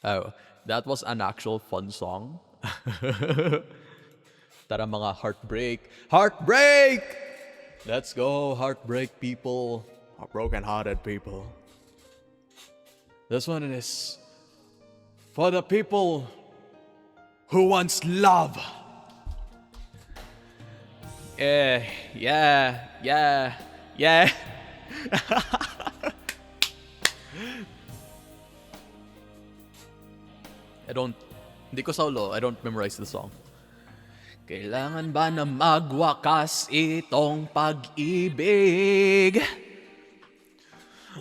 Oh, that was an actual fun song. Tara mga heartbreak. Heartbreak! Let's go, heartbreak people. Broken-hearted people. This one is for the people who wants love. Yeah. Hindi ko solo, I don't memorize the song. Kailangan ba na magwakas itong pag-ibig?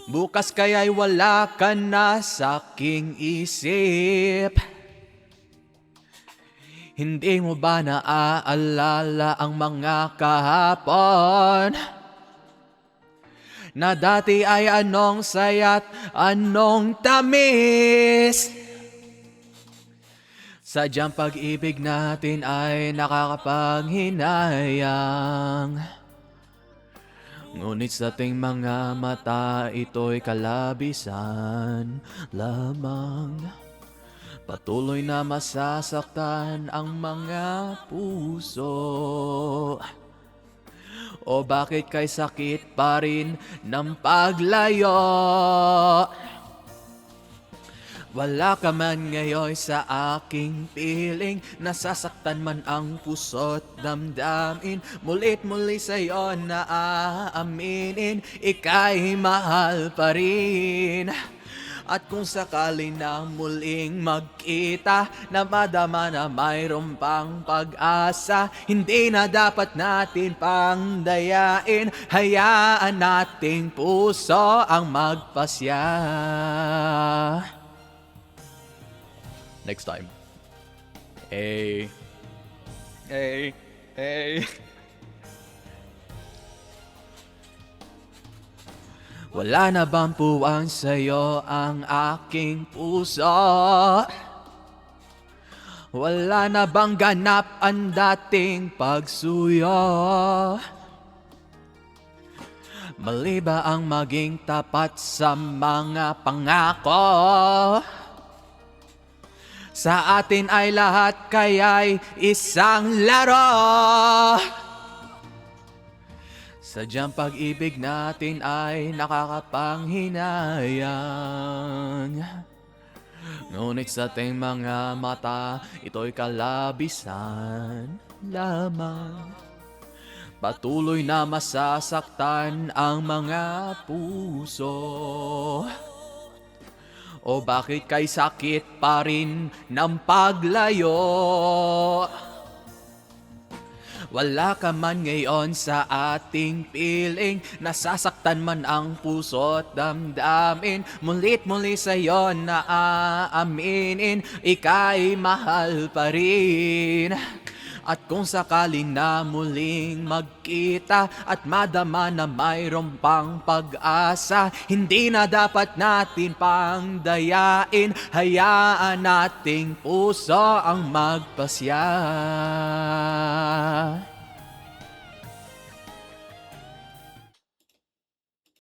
Bukas kaya'y wala ka na sa aking isip. Hindi mo ba naaalala ang mga kahapon? Na dati ay anong saya't anong tamis. Sadyang pag-ibig natin ay nakakapanghinayang. Ngunit sa ating mga mata ito'y kalabisan lamang. Patuloy na masasaktan ang mga puso. O bakit kay sakit pa rin ng paglayo? Wala ka man ngayon sa aking piling, nasasaktan man ang puso't damdamin. Mulit muli sa'yo na aaminin, ika'y mahal pa rin. At kung sakali na muling magkita, na madama na mayroon pang pag-asa, hindi na dapat natin pang dayain. Hayaan nating puso ang magpasya. Next time. Hey. Wala na bang puwang sa'yo ang aking puso? Wala na bang ganap ang dating pagsuyo? Mali ba ang maging tapat sa mga pangako? Sa atin ay lahat kaya'y isang laro. Sadyang pag-ibig natin ay nakakapanghinayang. Ngunit sa ating mga mata, ito'y kalabisan lamang. Patuloy na masasaktan ang mga puso. O bakit kay sakit pa rin ng paglayo? Wala ka man ngayon sa ating piling, nasasaktan man ang puso't damdamin. Mulit muli sa'yo na aaminin, ika'y mahal pa rin. At kung sakali na muling magkita at madama na mayroon pang pag-asa, hindi na dapat natin pang dayain. Hayaan nating puso ang magpasya.